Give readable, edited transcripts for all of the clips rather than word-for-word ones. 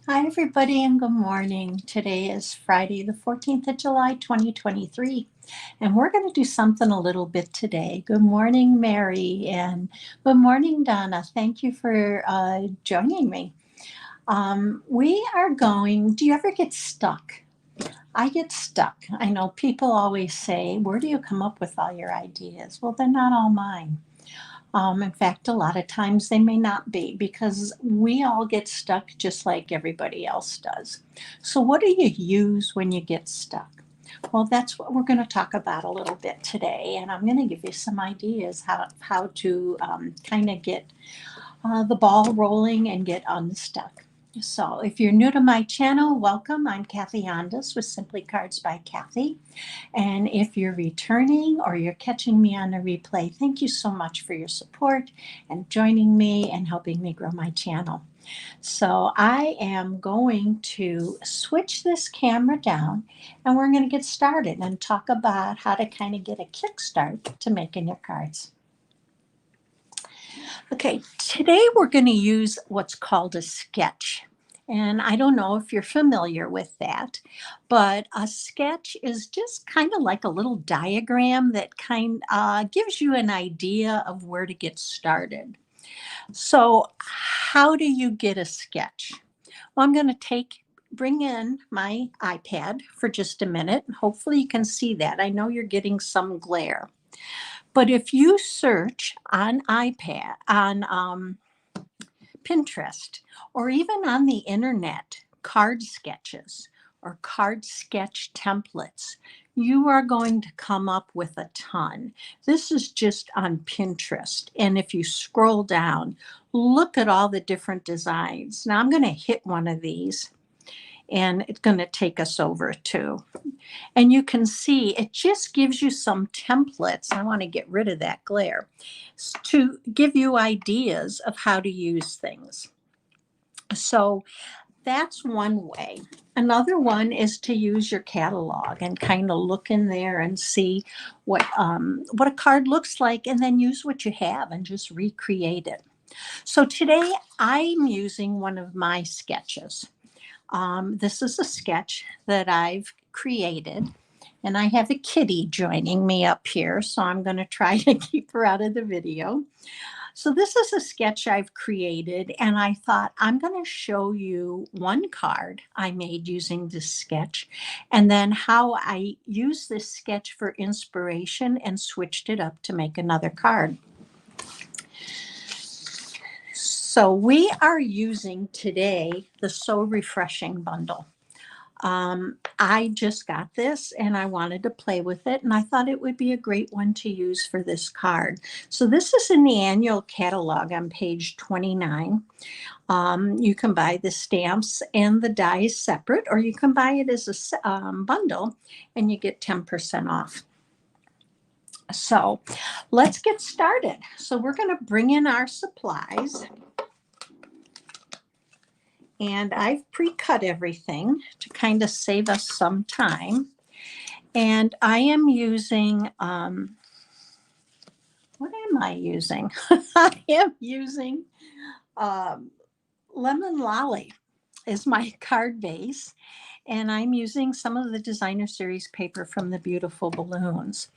Hi, everybody, and good morning. Today is Friday, the 14th of July, 2023, and we're going to do something a little bit today. Good morning, Mary, and good morning, Donna. Thank you for joining me. Do you ever get stuck? I get stuck. I know people always say, where do you come up with all your ideas? Well, they're not all mine. In fact, a lot of times they may not be because we all get stuck just like everybody else does. So, what do you use when you get stuck? Well, that's what we're going to talk about a little bit today. And I'm going to give you some ideas how to kind of get the ball rolling and get unstuck. So, if you're new to my channel, welcome. I'm Kathy Ondas with Simply Cards by Kathy. And if you're returning or you're catching me on a replay, thank you so much for your support and joining me and helping me grow my channel. So I am going to switch this camera down and we're going to get started and talk about how to kind of get a kickstart to making your cards. Okay, today we're going to use what's called a sketch. And I don't know if you're familiar with that, but a sketch is just kind of like a little diagram that gives you an idea of where to get started. So, how do you get a sketch? Well, I'm going to bring in my iPad for just a minute. Hopefully, you can see that. I know you're getting some glare. But if you search on iPad, on Pinterest, or even on the internet, card sketches or card sketch templates, you are going to come up with a ton. This is just on Pinterest. And if you scroll down, look at all the different designs. Now I'm going to hit one of these and it's going to take us over too. And you can see it just gives you some templates. I want to get rid of that glare to give you ideas of how to use things. So that's one way. Another one is to use your catalog and kind of look in there and see what a card looks like, and then use what you have and just recreate it. So today I'm using one of my sketches. This is a sketch that I've created, and I have a kitty joining me up here, so I'm going to try to keep her out of the video. So this is a sketch I've created, and I thought I'm going to show you one card I made using this sketch, and then how I used this sketch for inspiration and switched it up to make another card. So we are using today the So Refreshing bundle. I just got this and I wanted to play with it, and I thought it would be a great one to use for this card. So this is in the annual catalog on page 29. You can buy the stamps and the dies separate, or you can buy it as a bundle and you get 10% off. So let's get started. So we're going to bring in our supplies. And I've pre-cut everything to kind of save us some time. And I am using, what am I using? I am using Lemon Lolly is my card base. And I'm using some of the designer series paper from the Beautiful Balloons.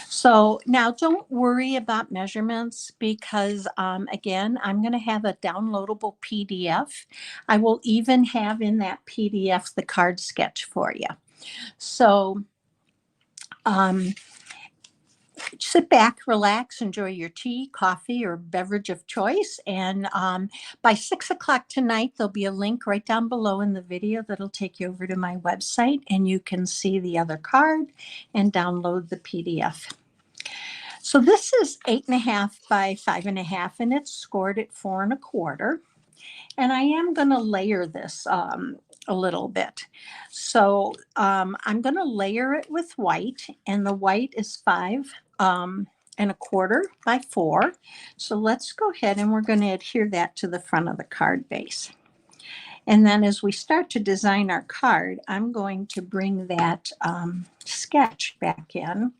So now don't worry about measurements because, again, I'm going to have a downloadable PDF. I will even have in that PDF the card sketch for you. So sit back, relax, enjoy your tea, coffee, or beverage of choice. And by 6 o'clock tonight, there'll be a link right down below in the video that'll take you over to my website, and you can see the other card and download the PDF. So this is 8.5 by 5.5, and it's scored at 4 1/4. And I am going to layer this a little bit. So I'm going to layer it with white, and the white is 5 1/4 by 4. So let's go ahead and we're going to adhere that to the front of the card base. And then as we start to design our card, I'm going to bring that sketch back in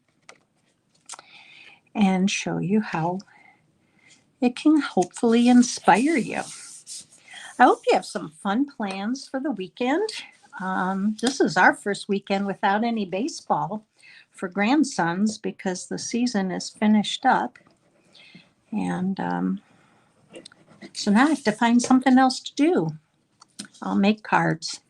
and show you how it can hopefully inspire you. I hope you have some fun plans for the weekend. This is our first weekend without any baseball for grandsons because the season is finished up. And so now I have to find something else to do. I'll make cards.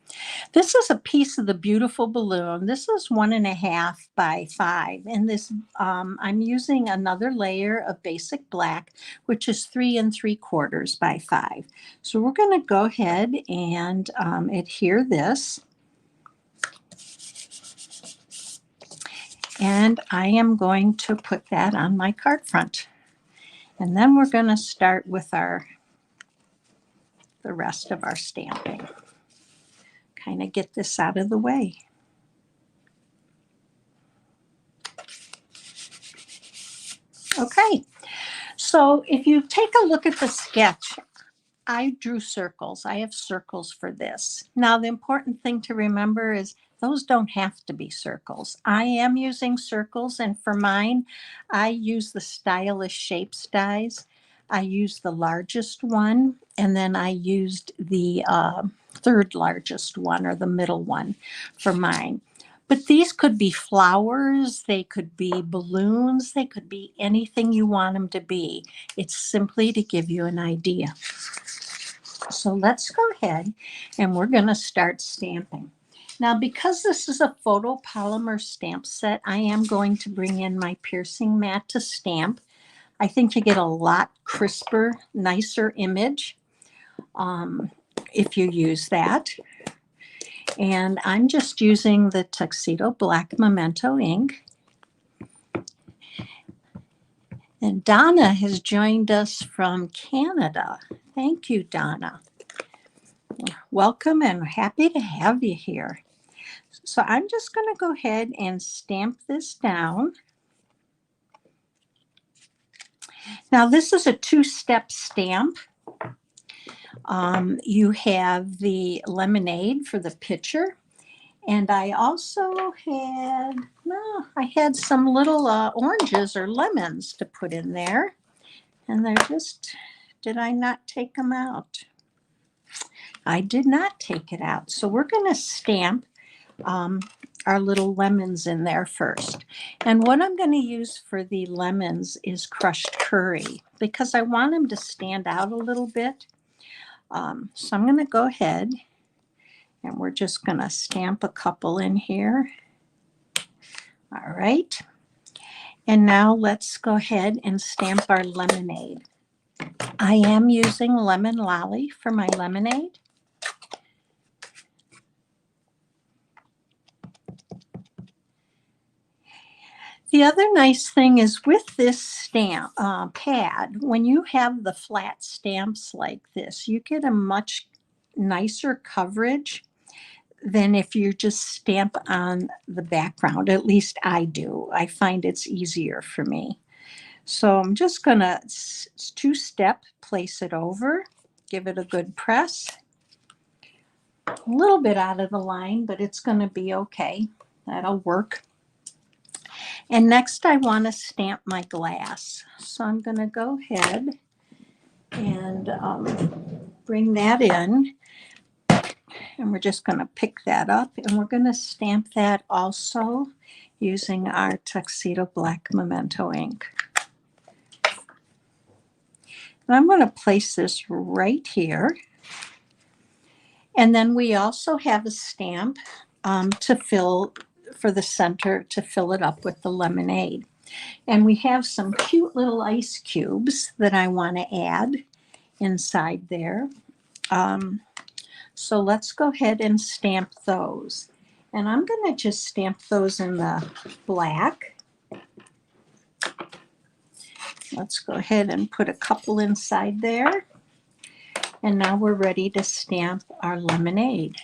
This is a piece of the beautiful balloon. This is 1.5 by 5. And this, I'm using another layer of basic black, which is 3 3/4 by 5. So we're going to go ahead and adhere this. And I am going to put that on my card front. And then we're going to start with the rest of our stamping. Kind of get this out of the way. Okay, so if you take a look at the sketch, I drew circles. I have circles for this. Now, the important thing to remember is those don't have to be circles. I am using circles, and for mine, I use the Stylish Shapes dies. I used the largest one, and then I used the third largest one, or the middle one, for mine. But these could be flowers, they could be balloons, they could be anything you want them to be. It's simply to give you an idea. So let's go ahead and we're going to start stamping. Now, because this is a photopolymer stamp set, I am going to bring in my piercing mat to stamp. I think you get a lot crisper, nicer image if you use that. And I'm just using the Tuxedo Black Memento ink. And Donna has joined us from Canada. Thank you, Donna. Welcome and happy to have you here. So I'm just going to go ahead and stamp this down. Now this is a two-step stamp. You have the lemonade for the picture. And I also had some little oranges or lemons to put in there. And they're just, did I not take them out? I did not take it out. So we're going to stamp our little lemons in there first. And what I'm going to use for the lemons is crushed curry because I want them to stand out a little bit. So I'm going to go ahead and we're just going to stamp a couple in here. All right. And now let's go ahead and stamp our lemonade. I am using Lemon Lolly for my lemonade. The other nice thing is with this stamp pad, when you have the flat stamps like this, you get a much nicer coverage than if you just stamp on the background. At least I do. I find it's easier for me. So I'm just going to two-step place it over, give it a good press. A little bit out of the line, but it's going to be okay. That'll work. And next I want to stamp my glass. So I'm going to go ahead and bring that in. And we're just going to pick that up. And we're going to stamp that also using our Tuxedo Black Memento ink. And I'm going to place this right here. And then we also have a stamp to fill for the center to fill it up with the lemonade. And we have some cute little ice cubes that I want to add inside there. So let's go ahead and stamp those. And I'm going to just stamp those in the black. Let's go ahead and put a couple inside there. And now we're ready to stamp our lemonade.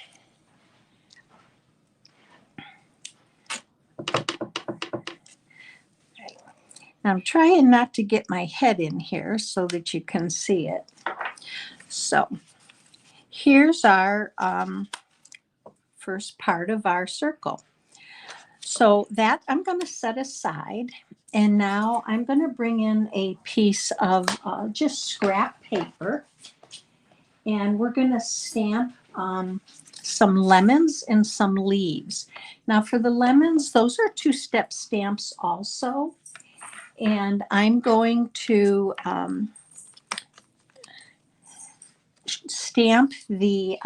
I'm trying not to get my head in here so that you can see it. So here's our first part of our circle. So that I'm going to set aside. And now I'm going to bring in a piece of just scrap paper. and we're going to stamp some lemons and some leaves. Now for the lemons, those are two-step stamps also. And I'm going to stamp the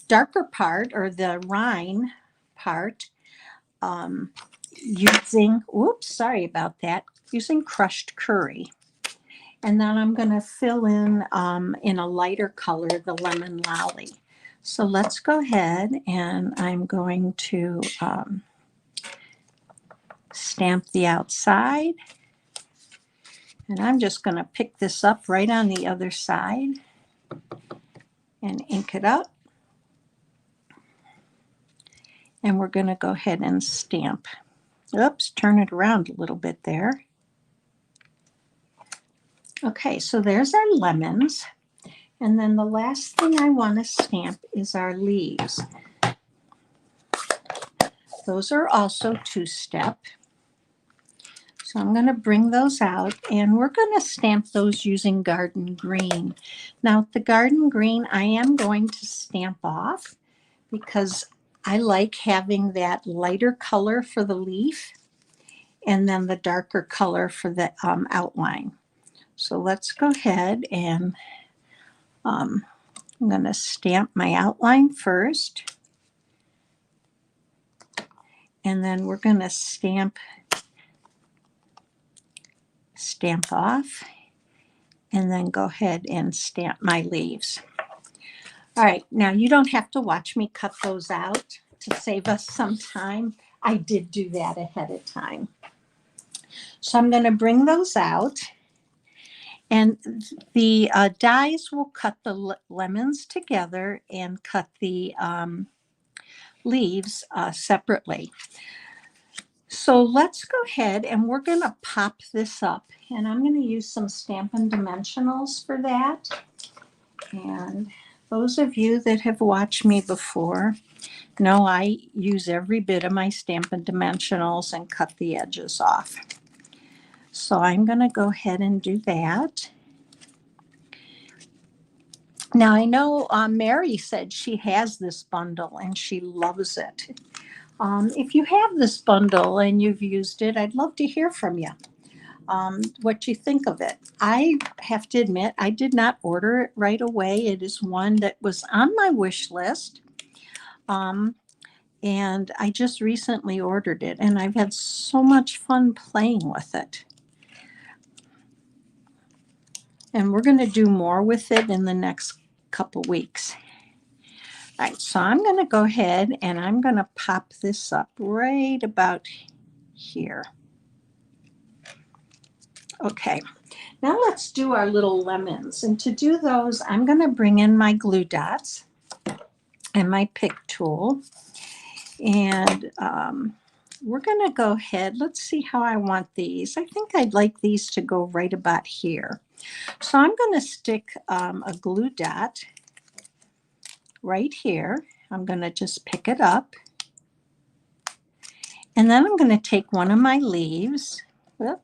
darker part, or the rind part, using, oops, sorry about that, using crushed curry. And then I'm going to fill in a lighter color, the lemon lolly. So let's go ahead, and I'm going to stamp the outside. And I'm just going to pick this up right on the other side and ink it up. And we're going to go ahead and stamp. Oops, turn it around a little bit there. Okay, so there's our lemons. And then the last thing I want to stamp is our leaves. Those are also two-step. So I'm going to bring those out, and we're going to stamp those using garden green. Now the garden green I am going to stamp off because I like having that lighter color for the leaf and then the darker color for the outline. So let's go ahead, and I'm going to stamp my outline first. And then we're going to stamp off, and then go ahead and stamp my leaves. All right, now you don't have to watch me cut those out to save us some time. I did do that ahead of time. So I'm going to bring those out, and the dies will cut the lemons together and cut the leaves separately. So let's go ahead, and we're going to pop this up, and I'm going to use some Stampin' Dimensionals for that. And those of you that have watched me before know I use every bit of my Stampin' Dimensionals and cut the edges off. So I'm going to go ahead and do that. Now I know Mary said she has this bundle and she loves it. If you have this bundle and you've used it, I'd love to hear from you. What you think of it. I have to admit, I did not order it right away. It is one that was on my wish list. And I just recently ordered it, and I've had so much fun playing with it. And we're going to do more with it in the next couple weeks. All right, so I'm going to go ahead and I'm going to pop this up right about here. Okay, now let's do our little lemons. And to do those, I'm going to bring in my glue dots and my pick tool. And we're going to go ahead. Let's see how I want these. I think I'd like these to go right about here. So I'm going to stick a glue dot right here. I'm going to just pick it up. And then I'm going to take one of my leaves. Whoop,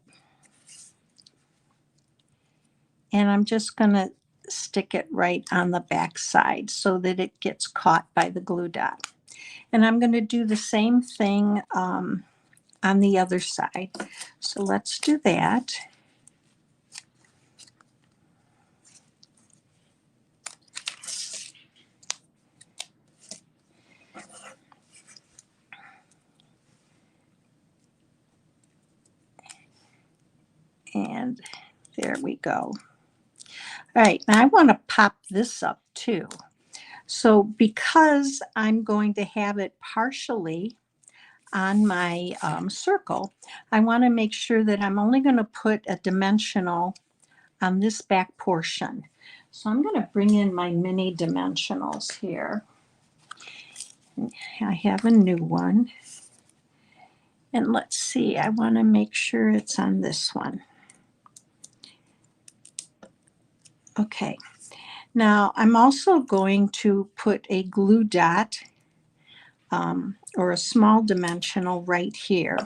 and I'm just going to stick it right on the back side so that it gets caught by the glue dot. And I'm going to do the same thing on the other side. So let's do that. And there we go. All right, now I want to pop this up too. So because I'm going to have it partially on my circle, I want to make sure that I'm only going to put a dimensional on this back portion. So I'm going to bring in my mini dimensionals here. I have a new one. And let's see, I want to make sure it's on this one. Okay. Now I'm also going to put a glue dot or a small dimensional right here.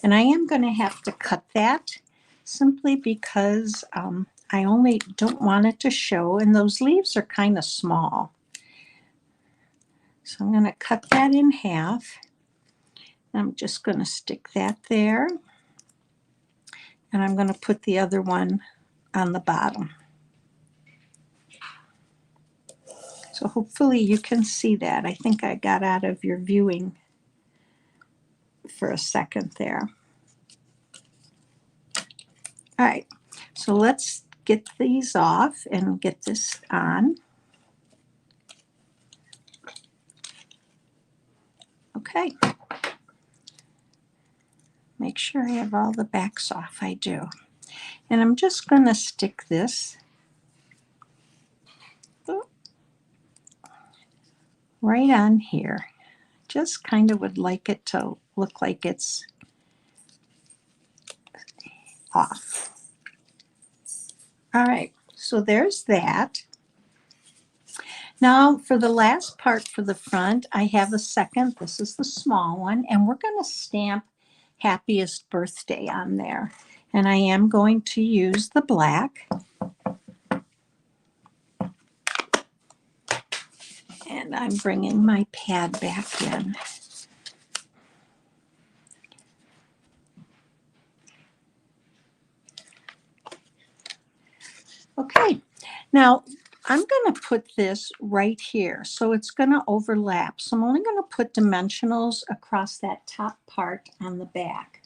And I am going to have to cut that simply because I only don't want it to show, and those leaves are kind of small. So I'm going to cut that in half. I'm just going to stick that there. And I'm going to put the other one on the bottom. So hopefully you can see that. I think I got out of your viewing for a second there. All right, so let's get these off and get this on. Okay. Make sure I have all the backs off. I do. And I'm just going to stick this right on here. Just kind of would like it to look like it's off. All right, so there's that. Now for the last part for the front, I have a second. This is the small one, and we're going to stamp happiest birthday on there. And I am going to use the black. And I'm bringing my pad back in. Okay, now I'm going to put this right here, so it's going to overlap. So I'm only going to put dimensionals across that top part on the back.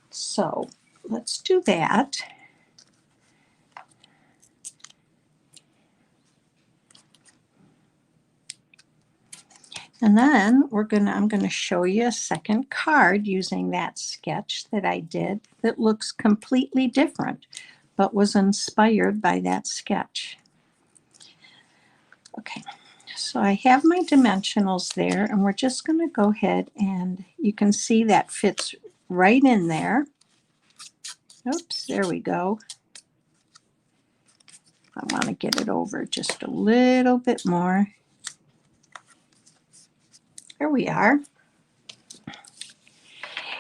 So let's do that. And then I'm going to show you a second card using that sketch that I did that looks completely different, but was inspired by that sketch. Okay, so I have my dimensionals there, and we're just going to go ahead, and you can see that fits right in there. Oops, there we go. I want to get it over just a little bit more. There we are.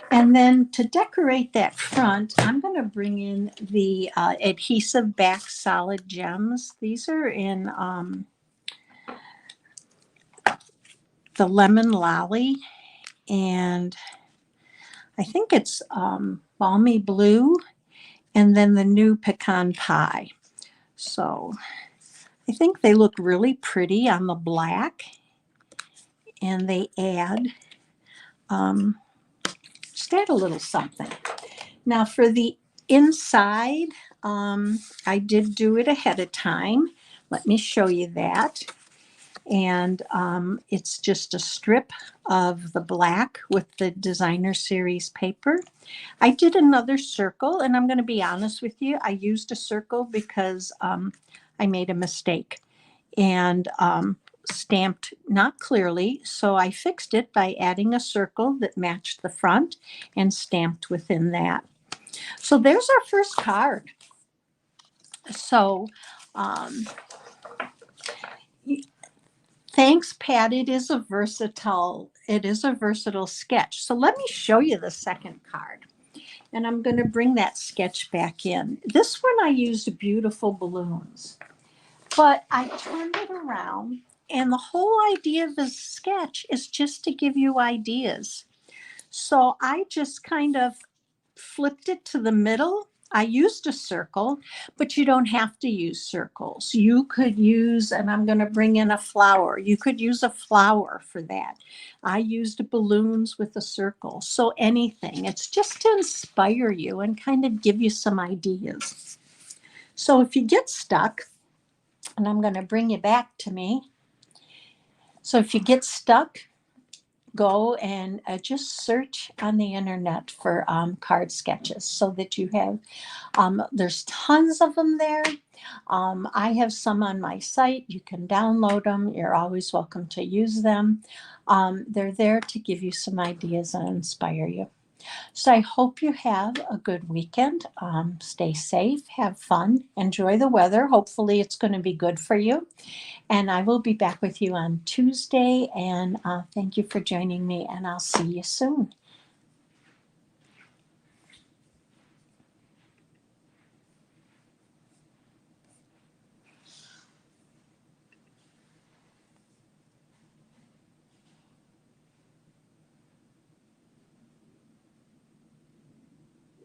And then to decorate that front, I'm going to bring in the adhesive back solid gems. These are in the Lemon Lolly, and I think it's Balmy Blue, and then the new Pecan Pie. So I think they look really pretty on the black, and they add just add a little something. Now for the inside, I did do it ahead of time. Let me show you that. And it's just a strip of the black with the designer series paper. I did another circle, and I'm going to be honest with you, I used a circle because I made a mistake and stamped not clearly, so I fixed it by adding a circle that matched the front and stamped within that. So there's our first card. So thanks, Pat. It is a versatile sketch. So let me show you the second card. And I'm going to bring that sketch back in. This one I used beautiful balloons, but I turned it around, and the whole idea of the sketch is just to give you ideas. So I just kind of flipped it to the middle. I used a circle, but you don't have to use circles. You could use, and I'm going to bring in a flower. You could use a flower for that. I used balloons with a circle. So anything. It's just to inspire you and kind of give you some ideas. So if you get stuck, and I'm going to bring you back to me. So if you get stuck, go and just search on the internet for card sketches so that you have, there's tons of them there. I have some on my site. You can download them. You're always welcome to use them. They're there to give you some ideas and inspire you. So I hope you have a good weekend. Stay safe, have fun, enjoy the weather. Hopefully it's going to be good for you. And I will be back with you on Tuesday. And thank you for joining me, and I'll see you soon.